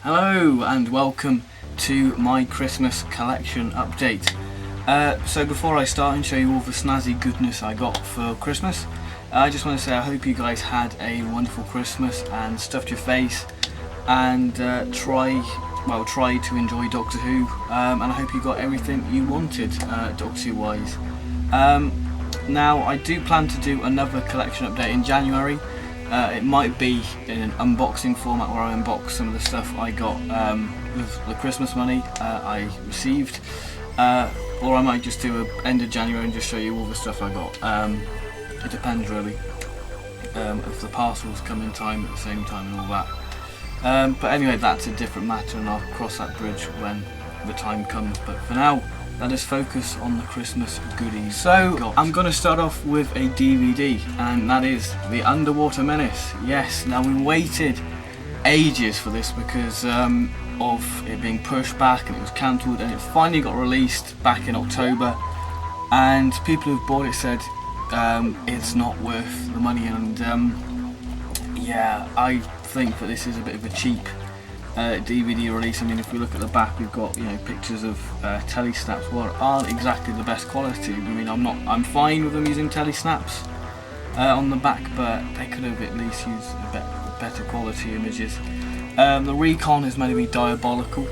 Hello and welcome to my Christmas collection update. So before I start and show you all the snazzy goodness I got for Christmas, I just want to say I hope you guys had a wonderful Christmas and stuffed your face and try to enjoy Doctor Who, and I hope you got everything you wanted Doctor Who wise. Now I do plan to do another collection update in January. It might be in an unboxing format where I unbox some of the stuff I got with the Christmas money I received, or I might just do an end of January and just show you all the stuff I got. It depends really, if the parcels come in time at the same time and all that. But anyway, that's a different matter and I'll cross that bridge when the time comes. But for now, let us focus on the Christmas goodies. So I'm going to start off with a DVD, and that is The Underwater Menace. Yes, now we waited ages for this because of it being pushed back and it was cancelled, and it finally got released back in October, and people who've bought it said it's not worth the money, and yeah, I think that this is a bit of a cheap DVD release. I mean, if we look at the back, we've got pictures of telly snaps, what aren't exactly the best quality. I mean, I'm fine with them using telly snaps on the back, but they could have at least used better quality images. The recon is meant to be diabolical,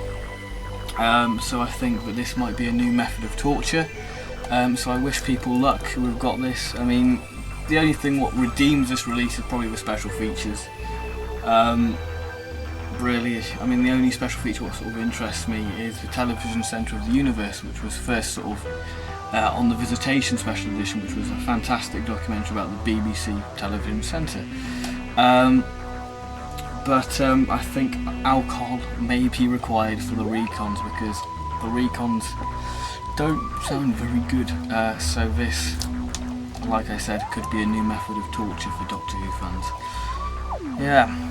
so I think that this might be a new method of torture. So I wish people luck who have got this. I mean, the only thing what redeems this release is probably the special features. Really, I mean, the only special feature what sort of interests me is the Television Centre of the Universe, which was first sort of on the Visitation Special Edition, which was a fantastic documentary about the BBC Television Centre. But I think alcohol may be required for the recons because the recons don't sound very good. So this, like I said, could be a new method of torture for Doctor Who fans. Yeah.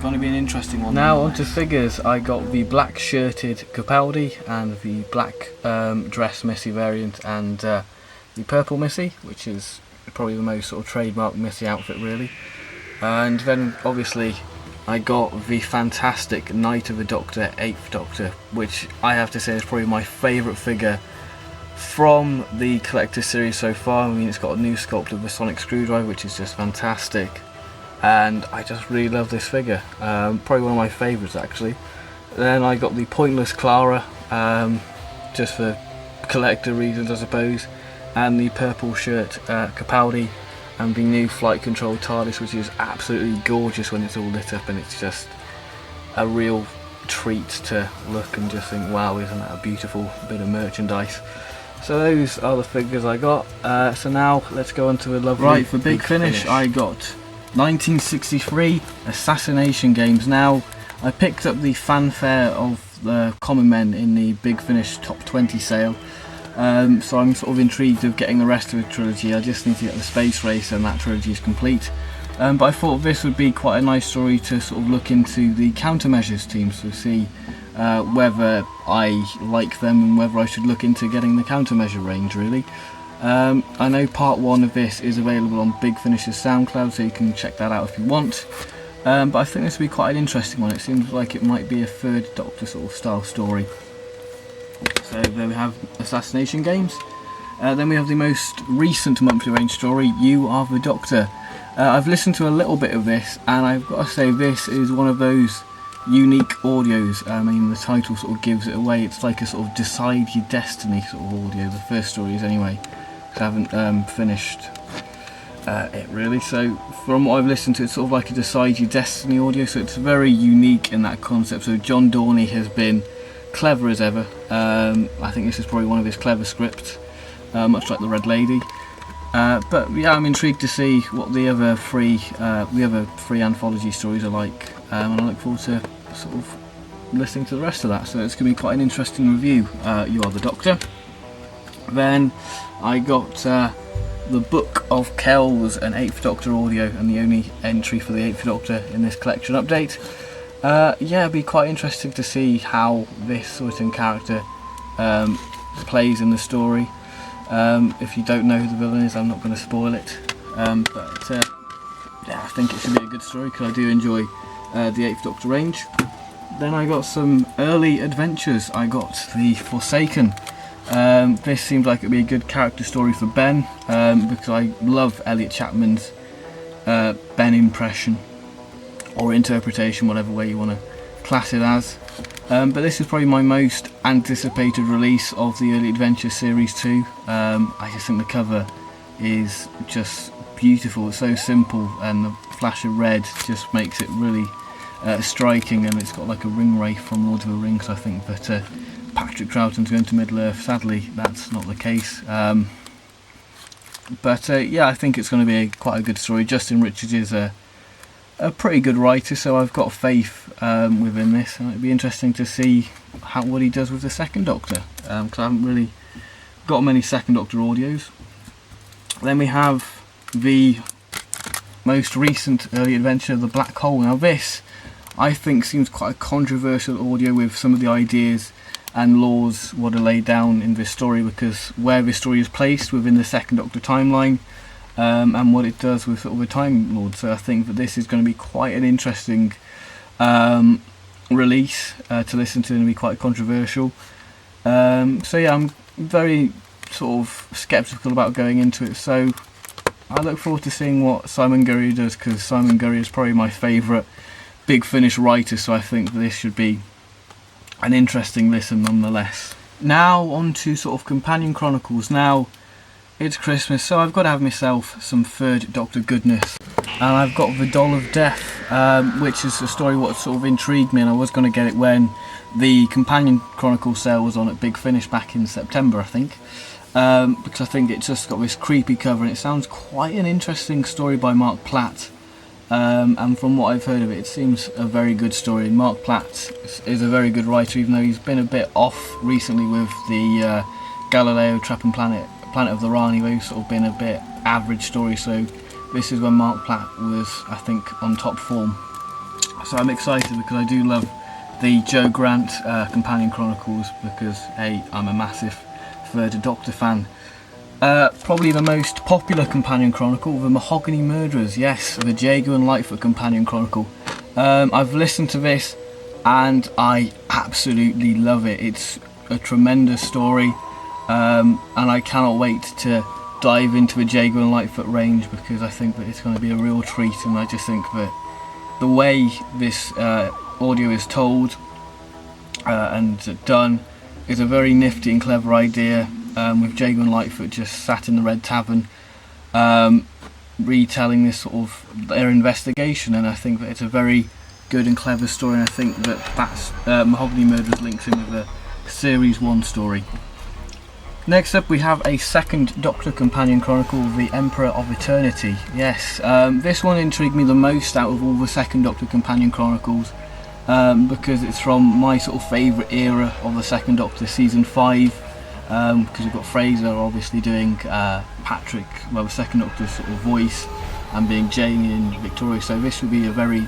Going to be an interesting one. Now onto figures. I got the black shirted Capaldi and the black dress Missy variant, and the purple Missy, which is probably the most sort of trademark Missy outfit really. And then obviously I got the fantastic Night of the Doctor 8th Doctor, which I have to say is probably my favourite figure from the collector's series so far. I mean, it's got a new sculpt of the sonic screwdriver, which is just fantastic. And I just really love this figure, probably one of my favourites actually. Then I got the Pointless Clara, just for collector reasons I suppose, and the purple shirt Capaldi, and the new flight control TARDIS, which is absolutely gorgeous when it's all lit up, and it's just a real treat to look and just think, wow, isn't that a beautiful bit of merchandise. So those are the figures I got. So now let's go on to a lovely right for Big Finish. I got 1963 Assassination Games. Now I picked up the fanfare of the Common Men in the Big Finish Top 20 sale, so I'm sort of intrigued of getting the rest of the trilogy. I just need to get the Space Race and that trilogy is complete, but I thought this would be quite a nice story to sort of look into the countermeasures teams to see whether I like them and whether I should look into getting the countermeasure range really. I know part 1 of this is available on Big Finish's SoundCloud, so you can check that out if you want. But I think this will be quite an interesting one. It seems like it might be a third Doctor sort of style story. So there we have Assassination Games. Then we have the most recent monthly range story, You Are the Doctor. I've listened to a little bit of this, and I've got to say this is one of those unique audios. I mean, the title sort of gives it away. It's like a sort of Decide Your Destiny sort of audio. The first story is anyway. I haven't finished it really, so from what I've listened to, it's sort of like a Decide Your Destiny audio, so it's very unique in that concept. So John Dorney has been clever as ever. I think this is probably one of his clever scripts, much like The Red Lady. But yeah, I'm intrigued to see what the other three anthology stories are like, and I look forward to sort of listening to the rest of that. So it's going to be quite an interesting review. You Are the Doctor. Then I got the Book of Kells, an 8th Doctor audio, and the only entry for the 8th Doctor in this collection update. Yeah, it'd be quite interesting to see how this certain character plays in the story. If you don't know who the villain is, I'm not going to spoil it. But yeah, I think it should be a good story because I do enjoy the 8th Doctor range. Then I got some early adventures. I got The Forsaken. This seemed like it'd be a good character story for Ben, because I love Elliot Chapman's Ben impression or interpretation, whatever way you want to class it as. But this is probably my most anticipated release of the Early Adventure Series 2. I just think the cover is just beautiful. It's so simple, and the flash of red just makes it really striking, and it's got like a ring wraith from Lord of the Rings, I think, but Patrick Troughton's going to Middle-earth. Sadly, that's not the case. But yeah, I think it's going to be quite a good story. Justin Richards is a pretty good writer, so I've got faith within this, and it'd be interesting to see what he does with the Second Doctor, because I haven't really got many Second Doctor audios. Then we have the most recent early adventure, The Black Hole. Now this, I think, seems quite a controversial audio with some of the ideas and laws what are laid down in this story, because where this story is placed within the Second Doctor timeline, and what it does with sort of a Time Lord. So I think that this is going to be quite an interesting release to listen to, and be quite controversial. So yeah, I'm very sort of sceptical about going into it, so I look forward to seeing what Simon Gurrier does, because Simon Gurrier is probably my favourite Big Finish writer, so I think this should be an interesting listen nonetheless. Now on to sort of companion chronicles. Now it's Christmas, so I've got to have myself some Third Doctor goodness, and I've got The Doll of Death, which is a story what sort of intrigued me, and I was going to get it when the companion chronicle sale was on at Big Finish back in September, I think, because I think it's just got this creepy cover, and it sounds quite an interesting story by Mark Platt. And from what I've heard of it, it seems a very good story. And Mark Platt is a very good writer, even though he's been a bit off recently with the Galileo Trapping Planet of the Rani, where he's sort of been a bit average story. So this is when Mark Platt was, I think, on top form. So I'm excited, because I do love the Joe Grant companion chronicles, because I'm a massive Third Doctor fan. Probably the most popular companion chronicle, The Mahogany Murderers. Yes, the Jago and Lightfoot companion chronicle. I've listened to this and I absolutely love it. It's a tremendous story, and I cannot wait to dive into the Jago and Lightfoot range, because I think that it's going to be a real treat, and I just think that the way this audio is told and done is a very nifty and clever idea. With Jago and Lightfoot just sat in the Red Tavern, retelling this sort of their investigation, and I think that it's a very good and clever story, and I think that that's Mahogany Murderers links in with the Series 1 story. Next up we have a Second Doctor companion chronicle, The Emperor of Eternity. Yes, this one intrigued me the most out of all the Second Doctor companion chronicles, because it's from my sort of favourite era of the Second Doctor, Season 5. Because you've got Fraser obviously doing Patrick, well, the Second Doctor's sort of voice, and being Jamie and Victoria, so this would be a very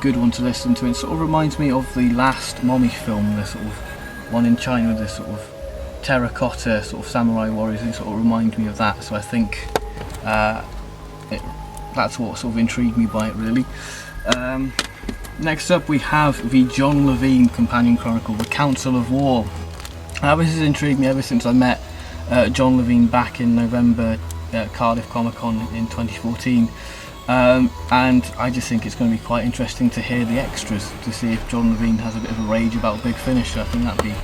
good one to listen to. It sort of reminds me of the last Mommy film, the sort of one in China with the sort of terracotta sort of samurai warriors. It sort of reminds me of that, so I think that's what sort of intrigued me by it, really. Next up we have the John Levine companion chronicle, The Council of War. Now this has intrigued me ever since I met John Levine back in November at Cardiff Comic Con in 2014, and I just think it's going to be quite interesting to hear the extras, to see if John Levine has a bit of a rage about Big Finish. I think that'd be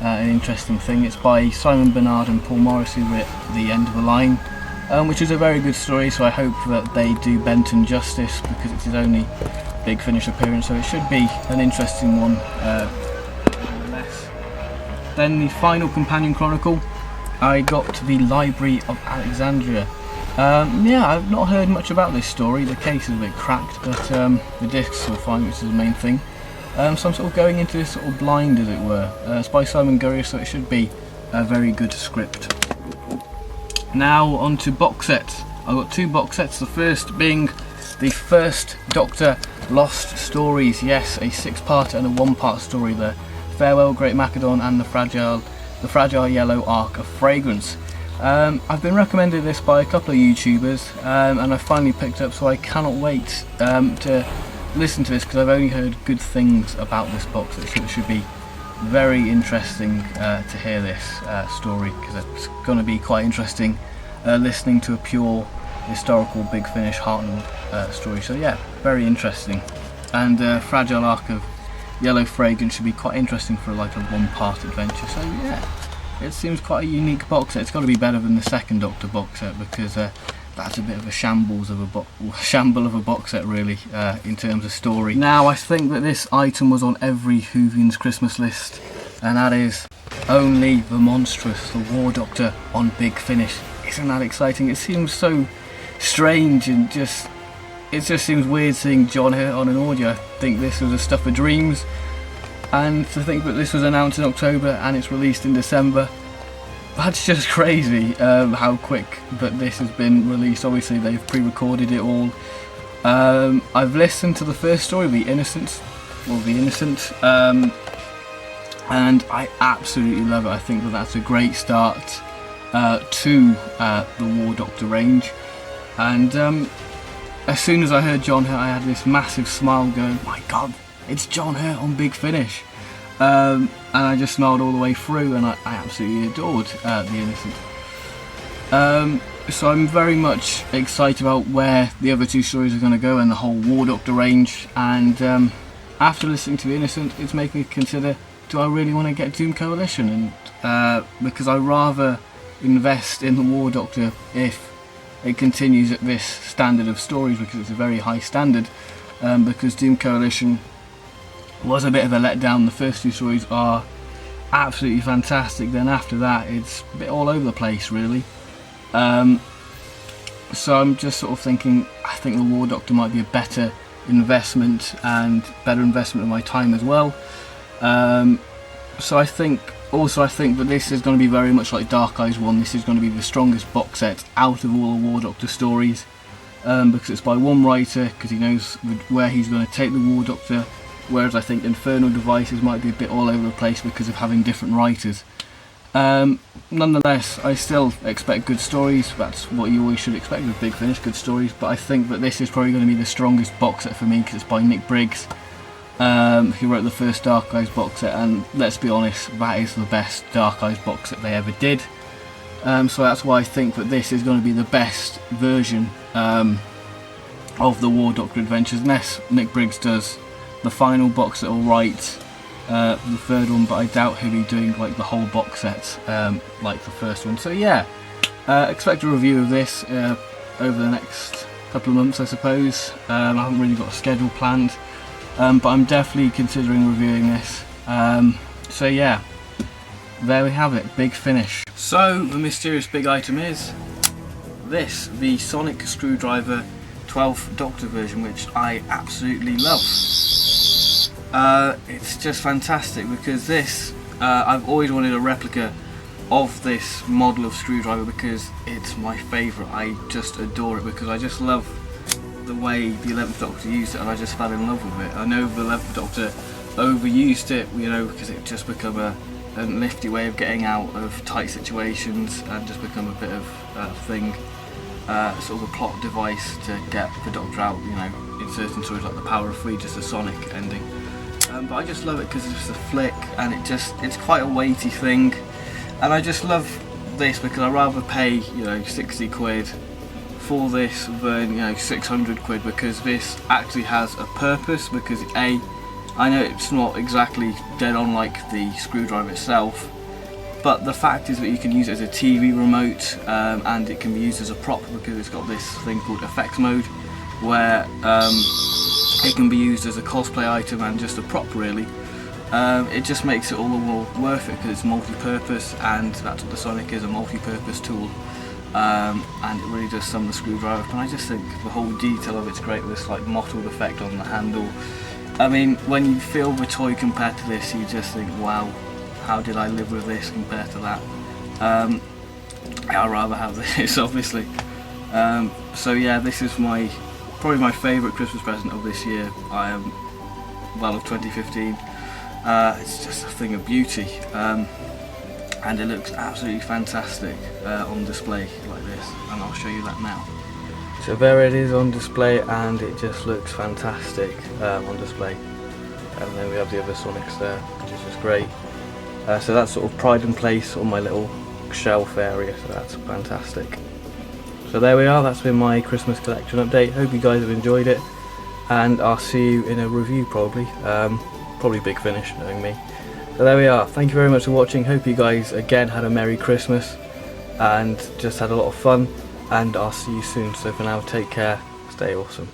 an interesting thing. It's by Simon Bernard and Paul Morris, who wrote The End of the Line, which is a very good story, so I hope that they do Benton justice, because it's his only Big Finish appearance, so it should be an interesting one. Then the final companion chronicle, I got The Library of Alexandria. Yeah, I've not heard much about this story. The case is a bit cracked, but the discs are fine, which is the main thing. So I'm sort of going into this sort of blind, as it were. It's by Simon Gurrier, so it should be a very good script. Now on to box sets. I've got two box sets, the first being the First Doctor Lost Stories. Yes, a 6-part and a 1-part story there. Farewell Great Macedon and the Fragile Yellow Arc of Fragrance. I've been recommended this by a couple of YouTubers, and I finally picked up, so I cannot wait to listen to this because I've only heard good things about this box set, so it should be very interesting to hear this story, because it's going to be quite interesting listening to a pure historical Big Finish Hartnell story. So yeah, very interesting. And Fragile Arc of Yellow Fragrance should be quite interesting for like a one-part adventure. So yeah, it seems quite a unique box set. It's got to be better than the second Doctor box set, because that's a bit of a shamble of a box set really, in terms of story. Now I think that this item was on every Whovian's Christmas list, and that is Only the Monstrous, the War Doctor on Big Finish. Isn't that exciting? It seems so strange, and it just seems weird seeing John Hurt on an audio. I think this was a stuff of dreams, and to think that this was announced in October and it's released in December, that's just crazy how quick that this has been released. Obviously they've pre-recorded it all. I've listened to the first story, The Innocent, and I absolutely love it. I think that that's a great start to the War Doctor range, and as soon as I heard John Hurt, I had this massive smile going, my god, it's John Hurt on Big Finish. And I just smiled all the way through, and I absolutely adored The Innocent. So I'm very much excited about where the other two stories are going to go and the whole War Doctor range, and after listening to The Innocent, it's making me consider, do I really want to get Doom Coalition? And because I rather invest in the War Doctor if it continues at this standard of stories, because it's a very high standard, because Doom Coalition was a bit of a letdown. The first two stories are absolutely fantastic, then after that it's a bit all over the place really. So I'm just sort of thinking, I think the War Doctor might be a better investment, and better investment of my time as well. So I think that this is going to be very much like Dark Eyes 1. This is going to be the strongest box set out of all the War Doctor stories, because it's by one writer, because he knows where he's going to take the War Doctor, whereas I think Infernal Devices might be a bit all over the place because of having different writers. Nonetheless, I still expect good stories. That's what you always should expect with Big Finish, good stories, but I think that this is probably going to be the strongest box set for me, because it's by Nick Briggs, who wrote the first Dark Eyes box set, and let's be honest, that is the best Dark Eyes box set they ever did. So that's why I think that this is going to be the best version of the War Doctor adventures, unless Nick Briggs does the final box set or write the third one, but I doubt he'll be doing like the whole box set like the first one. So yeah, expect a review of this over the next couple of months, I suppose. I haven't really got a schedule planned, but I'm definitely considering reviewing this. So yeah, there we have it, Big Finish. So the mysterious big item is this, the Sonic Screwdriver 12th Doctor version, which I absolutely love. It's just fantastic, because this, I've always wanted a replica of this model of screwdriver, because it's my favourite. I just adore it, because I just love the way the 11th Doctor used it, and I just fell in love with it. I know the 11th Doctor overused it, you know, because it just become a nifty way of getting out of tight situations, and just become a bit of a thing, sort of a plot device to get the Doctor out, you know, in certain stories like The Power of Three, just a Sonic ending. But I just love it because it's just a flick, and it's quite a weighty thing, and I just love this because I'd rather pay, you know, 60 quid for this than, you know, 600 quid, because this actually has a purpose. Because A, I know it's not exactly dead on like the screwdriver itself, but the fact is that you can use it as a TV remote, and it can be used as a prop, because it's got this thing called effects mode, where it can be used as a cosplay item and just a prop really. It just makes it all the more worth it, because it's multi-purpose, and that's what the Sonic is, a multi-purpose tool, and it really does sum the screwdriver up. And I just think the whole detail of it's great, with this like mottled effect on the handle. I mean, when you feel the toy compared to this, you just think, wow, how did I live with this compared to that? I'd rather have this, obviously. So yeah, this is probably my favourite Christmas present of this year. Of 2015. It's just a thing of beauty, and it looks absolutely fantastic on display like this, and I'll show you that now. So there it is on display, and it just looks fantastic on display. And then we have the other Sonics there, which is just great. So that's sort of pride and place on my little shelf area, so that's fantastic. So there we are, that's been my Christmas collection update. Hope you guys have enjoyed it, and I'll see you in a review probably. Probably Big Finish, knowing me. So there we are, thank you very much for watching. Hope you guys again had a Merry Christmas and just had a lot of fun, and I'll see you soon. So for now, take care, stay awesome.